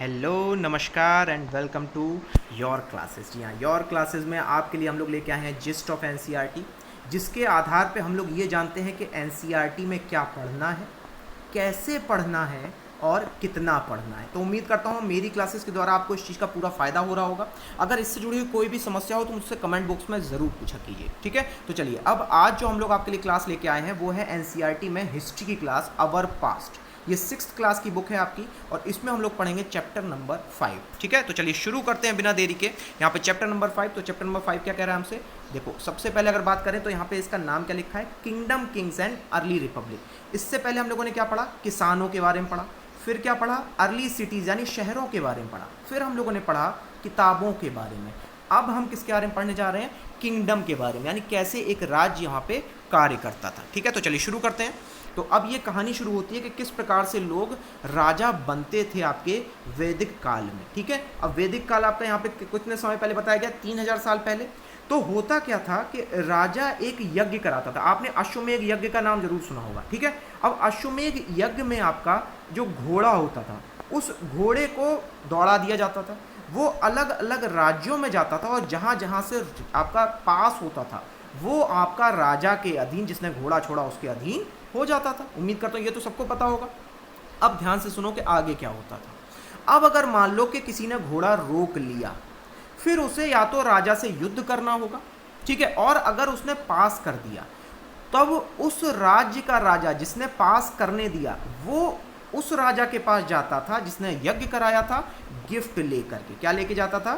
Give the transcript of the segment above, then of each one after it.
Hello नमस्कार and welcome to your classes. जी हाँ, योर क्लासेस में आपके लिए हम लोग लेके आए हैं जिस्ट ऑफ एनसीईआरटी, जिसके आधार पे हम लोग ये जानते हैं कि एनसीईआरटी में क्या पढ़ना है, कैसे पढ़ना है और कितना पढ़ना है। तो उम्मीद करता हूँ मेरी क्लासेस के द्वारा आपको इस चीज़ का पूरा फ़ायदा हो रहा होगा। अगर इससे जुड़ी हुई कोई भी समस्या हो तो मुझसे कमेंट बॉक्स में ज़रूर पूछा कीजिए, ठीक है। तो चलिए, अब आज जो हम लोग आपके लिए क्लास लेके आए हैं वो है एनसीईआरटी में हिस्ट्री की क्लास अवर पास्ट। ये 6th क्लास की बुक है आपकी और इसमें हम लोग पढ़ेंगे चैप्टर नंबर 5, ठीक है। तो चलिए शुरू करते हैं बिना देरी के। यहाँ पे चैप्टर नंबर 5, तो चैप्टर नंबर 5 क्या कह रहा है हमसे, देखो सबसे पहले अगर बात करें तो यहाँ पे इसका नाम क्या लिखा है, kingdom, Kings and early Republic. इससे पहले हम लोगों ने क्या पढ़ा, किसानों के बारे में पढ़ा, फिर क्या पढ़ा, अर्ली सिटीज़ यानी शहरों के बारे में पढ़ा, फिर हम लोगों ने पढ़ा किताबों के बारे में। अब हम किसके बारे में पढ़ने जा रहे हैं, किंगडम के बारे में, यानी कैसे एक राज्य यहाँ पे कार्य करता था, ठीक है। तो चलिए शुरू करते हैं। तो अब ये कहानी शुरू होती है कि किस प्रकार से लोग राजा बनते थे आपके वैदिक काल में, ठीक है। अब वैदिक काल आपका यहाँ पे कितने समय पहले बताया गया, 3000 साल पहले। तो होता क्या था कि राजा एक यज्ञ कराता था। आपने अश्वमेध यज्ञ का नाम जरूर सुना होगा, ठीक है। अब अश्वमेध यज्ञ में आपका जो घोड़ा होता था, उस घोड़े को दौड़ा दिया जाता था, वो अलग अलग राज्यों में जाता था और जहाँ जहाँ से आपका पास होता था वो आपका राजा के अधीन, जिसने घोड़ा छोड़ा उसके अधीन हो जाता था। उम्मीद करता हूँ ये तो सबको पता होगा। अब ध्यान से सुनो कि आगे क्या होता था। अब अगर मान लो कि किसी ने घोड़ा रोक लिया, फिर उसे या तो राजा से युद्ध करना होगा, ठीक है, और अगर उसने पास कर दिया तब उस राज्य का राजा जिसने पास करने दिया वो उस राजा के पास जाता था जिसने यज्ञ कराया था, गिफ्ट लेकर के। क्या लेके जाता था,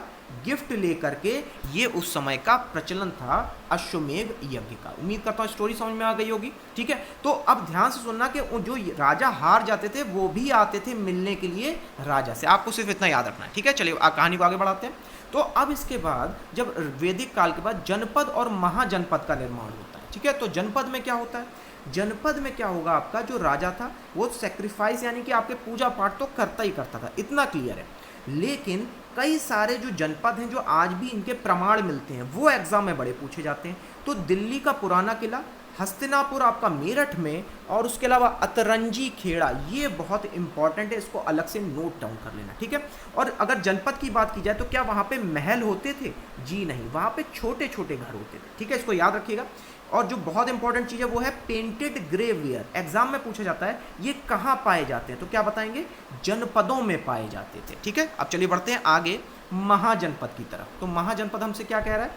गिफ्ट लेकर के। ये उस समय का प्रचलन था अश्वमेध यज्ञ का। उम्मीद करता हूँ स्टोरी समझ में आ गई होगी, ठीक है। तो अब ध्यान से सुनना कि जो राजा हार जाते थे वो भी आते थे मिलने के लिए राजा से। आपको सिर्फ इतना याद रखना है, ठीक है। चलिए कहानी को आगे बढ़ाते हैं। तो अब इसके बाद जब वैदिक काल के बाद जनपद और महाजनपद का निर्माण होता है, ठीक है। तो जनपद में क्या होता है, जनपद में क्या होगा, आपका जो राजा था वो सेक्रीफाइस यानी कि आपके पूजा पाठ तो करता ही करता था, इतना क्लियर है। लेकिन कई सारे जो जनपद हैं जो आज भी इनके प्रमाण मिलते हैं वो एग्जाम में बड़े पूछे जाते हैं। तो दिल्ली का पुराना किला, हस्तिनापुर आपका मेरठ में, और उसके अलावा अतरंजी खेड़ा, ये बहुत इंपॉर्टेंट है, इसको अलग से नोट डाउन कर लेना, ठीक है। और अगर जनपद की बात की जाए तो क्या वहाँ पे महल होते थे, जी नहीं, वहाँ पे छोटे छोटे घर होते थे, ठीक है, इसको याद रखिएगा। और जो बहुत इंपॉर्टेंट चीज़ है वो है पेंटेड ग्रेवियर। एग्जाम में पूछा जाता है ये कहाँ पाए जाते हैं, तो क्या बताएंगे, जनपदों में पाए जाते थे, ठीक है। अब चलिए बढ़ते हैं आगे महाजनपद की तरफ। तो महाजनपद हमसे क्या कह रहा है,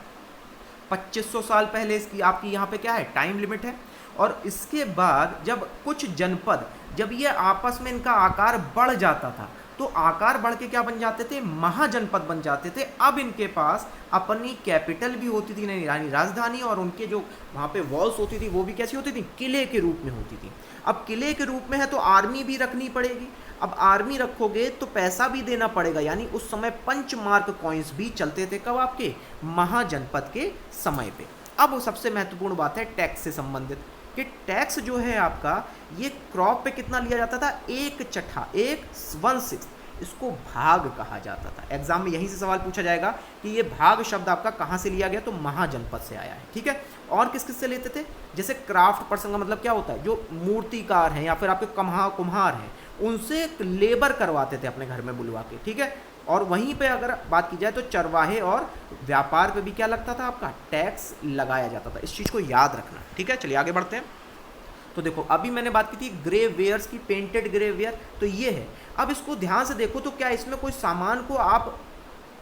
2500 साल पहले इसकी आपकी यहाँ पे क्या है, टाइम लिमिट है। और इसके बाद जब कुछ जनपद, जब ये आपस में इनका आकार बढ़ जाता था तो आकार बढ़ के क्या बन जाते थे, महाजनपद बन जाते थे। अब इनके पास अपनी कैपिटल भी होती थी, यानी राजधानी, और उनके जो वहाँ पे वॉल्स होती थी वो भी कैसी होती थी, किले के रूप में होती थी। अब किले के रूप में है तो आर्मी भी रखनी पड़ेगी। अब आर्मी रखोगे तो पैसा भी देना पड़ेगा, यानी उस समय पंचमार्क कॉइन्स भी चलते थे, कब, आपके महाजनपद के समय पे। अब सबसे महत्वपूर्ण बात है टैक्स से संबंधित, कि टैक्स जो है आपका ये क्रॉप पे कितना लिया जाता था, 1/6, 1/6, इसको भाग कहा जाता था। एग्जाम में यहीं से सवाल पूछा जाएगा कि ये भाग शब्द आपका कहाँ से लिया गया, तो महाजनपद से आया है, ठीक है। और किस किस से लेते थे, जैसे क्राफ्ट पर्सन का मतलब क्या होता है, जो मूर्तिकार हैं या फिर आपके कुम्हार हैं, उनसे लेबर करवाते थे अपने घर में बुलवा के, ठीक है। और वहीं पे अगर बात की जाए तो चरवाहे और व्यापार पे भी क्या लगता था, आपका टैक्स लगाया जाता था। इस चीज़ को याद रखना, ठीक है। चलिए आगे बढ़ते हैं। तो देखो अभी मैंने बात की थी ग्रे वेयर्स की, पेंटेड ग्रे वेयर, तो ये है। अब इसको ध्यान से देखो तो क्या इसमें कोई सामान को आप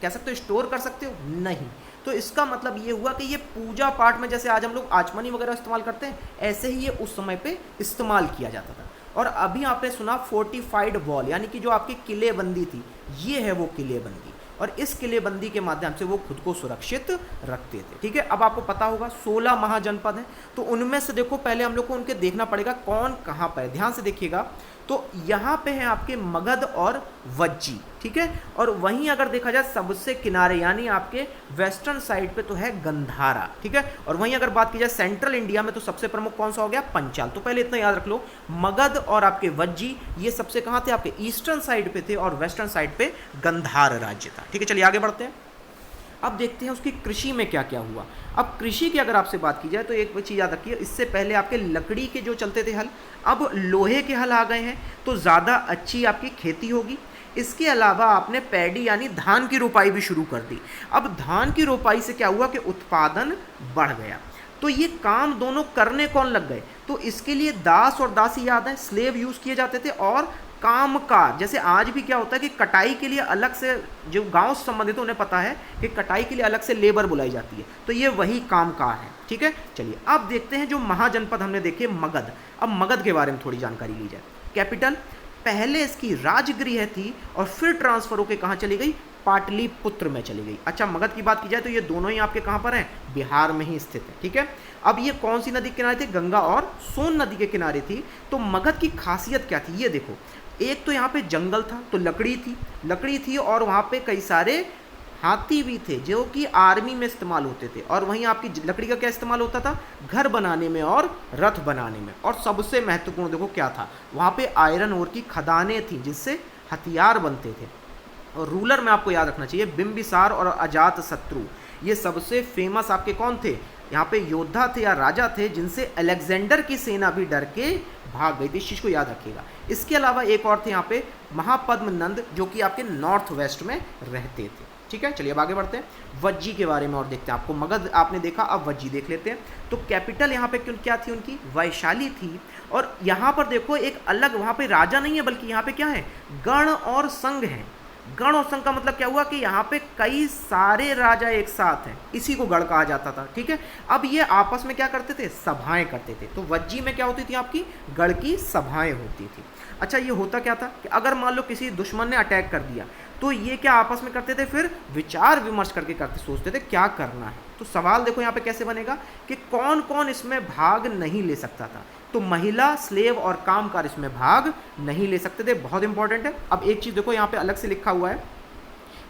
कह सकते हो स्टोर कर सकते हो, नहीं। तो इसका मतलब ये हुआ कि ये पूजा पाठ में जैसे आज हम लोग आचमनी वगैरह इस्तेमाल करते हैं, ऐसे ही ये उस समय पे इस्तेमाल किया जाता था। और अभी आपने सुना फोर्टिफाइड वॉल, यानी कि जो आपकी किलेबंदी थी, ये है वो किलेबंदी, और इस किलेबंदी के माध्यम से वो खुद को सुरक्षित रखते थे, ठीक है। अब आपको पता होगा 16 महाजनपद हैं, तो उनमें से देखो पहले हम लोग को उनके देखना पड़ेगा कौन कहाँ पर है। ध्यान से देखिएगा, तो यहाँ पे है आपके मगध और वज्जी, ठीक है। और वहीं अगर देखा जाए सबसे किनारे यानी आपके वेस्टर्न साइड पे तो है गंधारा, ठीक है। और वहीं अगर बात की जाए सेंट्रल इंडिया में तो सबसे प्रमुख कौन सा हो गया, पंचाल। तो पहले इतना याद रख लो, मगध और आपके वज्जी ये सबसे कहाँ थे, आपके ईस्टर्न साइड पे थे, और वेस्टर्न साइड पे गंधार राज्य था, ठीक है। चलिए आगे बढ़ते हैं। अब देखते हैं उसकी कृषि में क्या क्या हुआ। अब कृषि की अगर आपसे बात की जाए तो एक चीज़ याद रखिए, इससे पहले आपके लकड़ी के जो चलते थे हल, अब लोहे के हल आ गए हैं, तो ज़्यादा अच्छी आपकी खेती होगी। इसके अलावा आपने पैडी यानी धान की रोपाई भी शुरू कर दी। अब धान की रोपाई से क्या हुआ कि उत्पादन बढ़ गया। तो ये काम दोनों करने कौन लग गए? तो इसके लिए दास और दासी याद है, स्लेव यूज किए जाते थे, और कामकार, जैसे आज भी क्या होता है कि कटाई के लिए अलग से, जो गांव से संबंधित उन्हें पता है कि कटाई के लिए अलग से लेबर बुलाई जाती है, तो ये वही कामकार है। ठीक है, चलिए अब देखते हैं जो महाजनपद हमने देखे मगध। अब मगध के बारे में थोड़ी जानकारी ली जाए। कैपिटल, पहले इसकी राजगृह थी और फिर ट्रांसफर होकर कहाँ चली गई? पाटलिपुत्र में चली गई। अच्छा, मगध की बात की जाए तो ये दोनों ही आपके कहाँ पर हैं? बिहार में ही स्थित है। ठीक है, अब ये कौन सी नदी के किनारे थे? गंगा और सोन नदी के किनारे थी। तो मगध की खासियत क्या थी ये देखो, एक तो यहाँ पे जंगल था, तो लकड़ी थी और वहाँ पे कई सारे हाथी भी थे जो कि आर्मी में इस्तेमाल होते थे। और वहीं आपकी लकड़ी का क्या इस्तेमाल होता था? घर बनाने में और रथ बनाने में। और सबसे महत्वपूर्ण देखो क्या था, वहाँ पे आयरन ओर की खदानें थी जिससे हथियार बनते थे। और रूलर में आपको याद रखना चाहिए बिंबिसार और अजात शत्रु, ये सबसे फेमस आपके कौन थे? यहाँ पे योद्धा थे या राजा थे जिनसे अलेक्जेंडर की सेना भी डर के भाग गई थी। इस चीज़ को याद रखिएगा। इसके अलावा एक और थे यहाँ पे महापद्म नंद, जो कि आपके नॉर्थ वेस्ट में रहते थे। ठीक है, चलिए अब आगे बढ़ते हैं, वज्जी के बारे में और देखते हैं। आपको मगध आपने देखा, अब वज्जी देख लेते हैं। तो कैपिटल यहाँ पे क्या थी उनकी? वैशाली थी। और यहाँ पर देखो एक अलग, वहाँ पे राजा नहीं है बल्कि यहाँ पे क्या है? गण और संघ है। गण और संघ का मतलब क्या हुआ कि यहाँ पे कई सारे राजा एक साथ हैं, इसी को गढ़ कहा जाता था। ठीक है, अब ये आपस में क्या करते थे? सभाएं करते थे। तो वज्जी में क्या होती थी? आपकी गढ़ की सभाएं होती थी। अच्छा, ये होता क्या था कि अगर मान लो किसी दुश्मन ने अटैक कर दिया तो ये क्या आपस में करते थे? फिर विचार विमर्श करके सोचते थे क्या करना है। तो सवाल देखो यहाँ पे कैसे बनेगा कि कौन कौन इसमें भाग नहीं ले सकता था? तो महिला, स्लेव और कामगार इसमें भाग नहीं ले सकते थे। बहुत इंपॉर्टेंट है। अब एक चीज़ देखो यहाँ पे अलग से लिखा हुआ है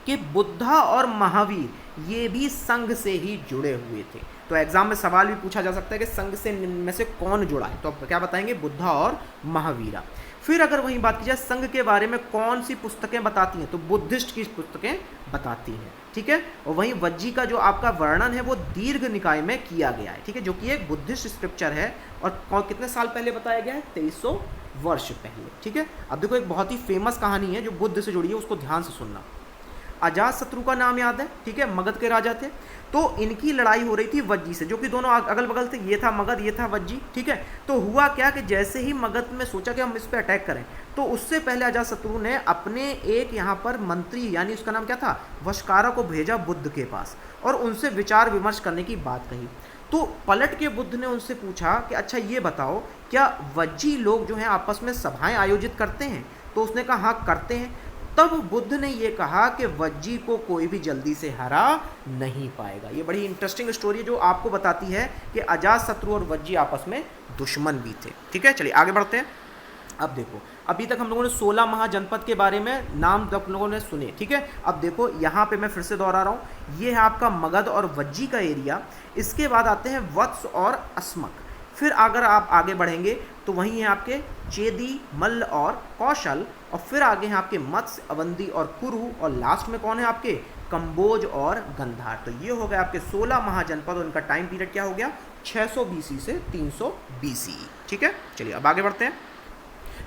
कि बुद्धा और महावीर ये भी संघ से ही जुड़े हुए थे। तो एग्जाम में सवाल भी पूछा जा सकता है कि संघ से में से कौन जुड़ा है? तो अब क्या बताएंगे? बुद्धा और महावीरा। फिर अगर वहीं बात की जाए संघ के बारे में कौन सी पुस्तकें बताती हैं? तो बुद्धिस्ट की पुस्तकें बताती हैं। ठीक है, और वहीं वज्जी का जो आपका वर्णन है वो दीर्घ निकाय में किया गया है। ठीक है, जो कि एक बुद्धिस्ट स्क्रिप्चर है और कितने साल पहले बताया गया है? 2300 वर्ष पहले। ठीक है, अब देखो एक बहुत ही फेमस कहानी है जो बुद्ध से जुड़ी है, उसको ध्यान से सुनना। अजात शत्रु का नाम याद है? ठीक है, मगध के राजा थे। तो इनकी लड़ाई हो रही थी वज्जी से, जो कि दोनों अगल बगल थे। ये था मगध, ये था वज्जी। ठीक है, तो हुआ क्या कि जैसे ही मगध में सोचा कि हम इस पर अटैक करें, तो उससे पहले अजात शत्रु ने अपने एक यहाँ पर मंत्री, यानी उसका नाम क्या था? वशकारा को भेजा बुद्ध के पास और उनसे विचार विमर्श करने की बात कही। तो पलट के बुद्ध ने उनसे पूछा कि अच्छा ये बताओ, क्या वज्जी लोग जो हैं आपस में सभाएं आयोजित करते हैं? तो उसने कहा हाँ करते हैं। तब बुद्ध ने ये कहा कि वज्जी को कोई भी जल्दी से हरा नहीं पाएगा। ये बड़ी इंटरेस्टिंग स्टोरी है जो आपको बताती है कि अजात शत्रु और वज्जी आपस में दुश्मन भी थे। ठीक है, चलिए आगे बढ़ते हैं। अब देखो, अभी तक हम लोगों ने 16 महाजनपद के बारे में नाम आप लोगों ने सुने। ठीक है, अब देखो यहाँ पे मैं फिर से दोहरा रहा हूँ, ये है आपका मगध और वज्जी का एरिया। इसके बाद आते हैं वत्स और अस्मक। फिर अगर आप आगे बढ़ेंगे तो वहीं है आपके चेदी, मल्ल और कौशल, और फिर आगे हैं आपके मत्स्य, अवंती और कुरु, और लास्ट में कौन है आपके? कंबोज और गंधार। तो ये हो गए आपके 16 महाजनपद और इनका टाइम पीरियड क्या हो गया? 600 BC से 300 BC। ठीक है, चलिए अब आगे बढ़ते हैं।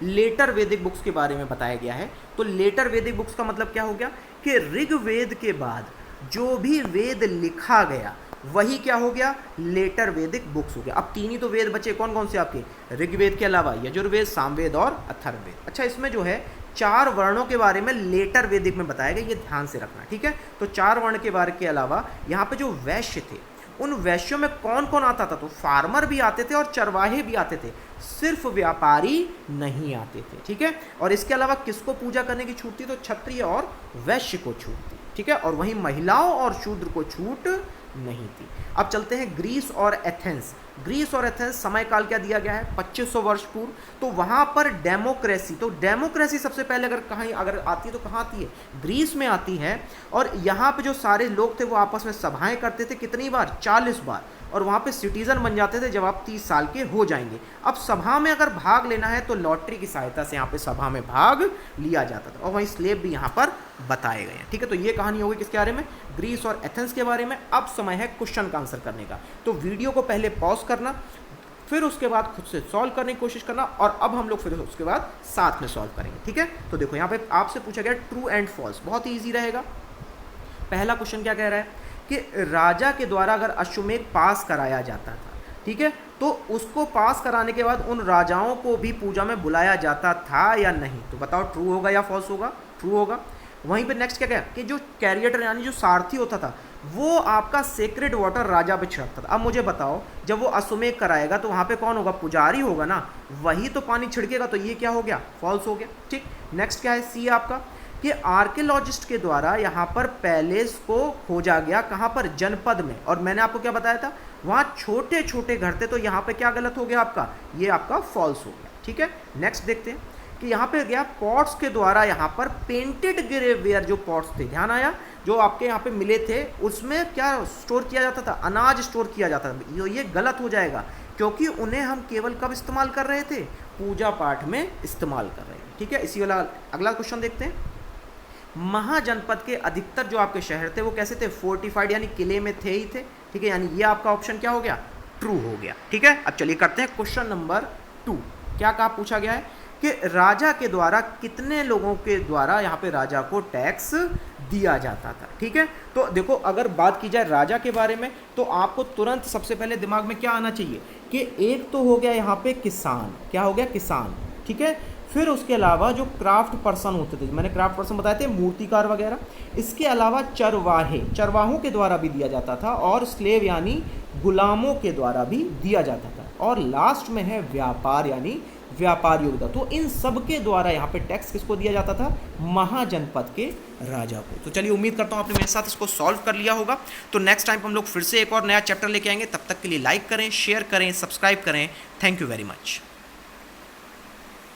लेटर वैदिक बुक्स के बारे में बताया गया है। तो लेटर वैदिक बुक्स का मतलब क्या हो गया कि ऋग्वेद के बाद जो भी वेद लिखा गया वही क्या हो गया? लेटर वैदिक बुक्स हो गया। अब तीन ही तो वेद बचे, कौन कौन से आपके? ऋग्वेद के अलावा यजुर्वेद, सामवेद और अथर्ववेद। अच्छा, इसमें जो है 4 वर्णों के बारे में लेटर वैदिक में बताया गया, ये ध्यान से रखना। ठीक है, तो 4 वर्ण के बारे के अलावा यहाँ पे जो वैश्य थे, उन वैश्यों में कौन कौन आता था? तो फार्मर भी आते थे और चरवाहे भी आते थे, सिर्फ व्यापारी नहीं आते थे। ठीक है, और इसके अलावा किसको पूजा करने की छूट थी? तो क्षत्रिय और वैश्य को छूट थी। ठीक है, और वहीं महिलाओं और शूद्र को छूट नहीं थी। अब चलते हैं ग्रीस और एथेंस। ग्रीस और एथेंस समय काल क्या दिया गया है? 2500 वर्ष पूर्व। तो वहाँ पर डेमोक्रेसी, तो डेमोक्रेसी सबसे पहले अगर आती है तो कहाँ आती है? ग्रीस में आती है। और यहाँ पे जो सारे लोग थे वो आपस में सभाएं करते थे, कितनी बार? 40 बार। और वहाँ पे सिटीजन बन जाते थे जब आप 30 साल के हो जाएंगे। अब सभा में अगर भाग लेना है तो लॉटरी की सहायता से यहाँ पे सभा में भाग लिया जाता था। और वहीं स्लेव भी यहाँ पर बताए गए हैं। ठीक है, तो ये कहानी होगी किसके बारे में? ग्रीस और एथेंस के बारे में। अब समय है क्वेश्चन का आंसर करने का। तो वीडियो को पहले पॉज करना, फिर उसके बाद खुद से सॉल्व करने की कोशिश करना, और अब हम लोग फिर उसके बाद साथ में सॉल्व करेंगे, ठीक है। तो देखो यहाँ पे आपसे पूछा गया ट्रू एंड फॉल्स, बहुत ही ईजी रहेगा। पहला क्वेश्चन क्या कह रहा है कि राजा के द्वारा अगर अश्वमेध पास कराया जाता था, ठीक है, तो उसको पास कराने के बाद उन राजाओं को भी पूजा में बुलाया जाता था या नहीं, तो बताओ ट्रू होगा या फॉल्स होगा। ट्रू होगा। वहीं पे नेक्स्ट क्या कहा कि जो कैरिएटर यानी जो सारथी होता था वो आपका सेक्रेड वाटर राजा पे छिड़कता था। अब मुझे बताओ जब वो अश्वमेध कराएगा तो वहाँ पे कौन होगा, पुजारी होगा ना, वही तो पानी छिड़केगा, तो ये क्या हो गया, फॉल्स हो गया, ठीक। नेक्स्ट क्या है, सी आपका कि आर्कियोलॉजिस्ट के द्वारा यहाँ पर पैलेस को खोजा गया, कहाँ पर, जनपद में, और मैंने आपको क्या बताया था वहाँ छोटे छोटे घर थे, तो यहाँ पे क्या गलत हो गया आपका, ये आपका फॉल्स हो गया, ठीक है। नेक्स्ट देखते हैं कि यहाँ पे गया पॉट्स के द्वारा यहाँ पर पेंटेड ग्रेवेयर, जो पॉट्स थे, ध्यान आया, जो आपके यहाँ पे मिले थे उसमें क्या स्टोर किया जाता था, अनाज स्टोर किया जाता था, ये गलत हो जाएगा क्योंकि उन्हें हम केवल कब इस्तेमाल कर रहे थे, पूजा पाठ में इस्तेमाल कर रहे हैं, ठीक है। इसी वाला अगला क्वेश्चन देखते हैं। महाजनपद के अधिकतर जो आपके शहर थे वो कैसे थे, फोर्टिफाइड यानी किले में थे ही थे, ठीक है, यानी ये आपका ऑप्शन क्या हो गया, ट्रू हो गया, ठीक है। अब चलिए करते हैं क्वेश्चन नंबर 2। क्या कहा पूछा गया है कि राजा के द्वारा कितने लोगों के द्वारा यहाँ पे राजा को टैक्स दिया जाता था, ठीक है। तो देखो अगर बात की जाए राजा के बारे में तो आपको तुरंत सबसे पहले दिमाग में क्या आना चाहिए कि एक तो हो गया यहाँ पे किसान, क्या हो गया, किसान, ठीक है। फिर उसके अलावा जो क्राफ्ट पर्सन होते थे, मैंने क्राफ्ट पर्सन बताए थे, मूर्तिकार वगैरह, इसके अलावा चरवाहे, चरवाहों के द्वारा भी दिया जाता था, और स्लेव यानी गुलामों के द्वारा भी दिया जाता था, और लास्ट में है व्यापार यानी व्यापार योग्यता। तो इन सब के द्वारा यहाँ पे टैक्स किसको दिया जाता था, महाजनपद के राजा को। तो चलिए उम्मीद करता हूँ आपने मेरे साथ इसको सॉल्व कर लिया होगा। तो नेक्स्ट टाइम हम लोग फिर से एक और नया चैप्टर लेके आएंगे, तब तक के लिए लाइक करें, शेयर करें, सब्सक्राइब करें। Thank you very much.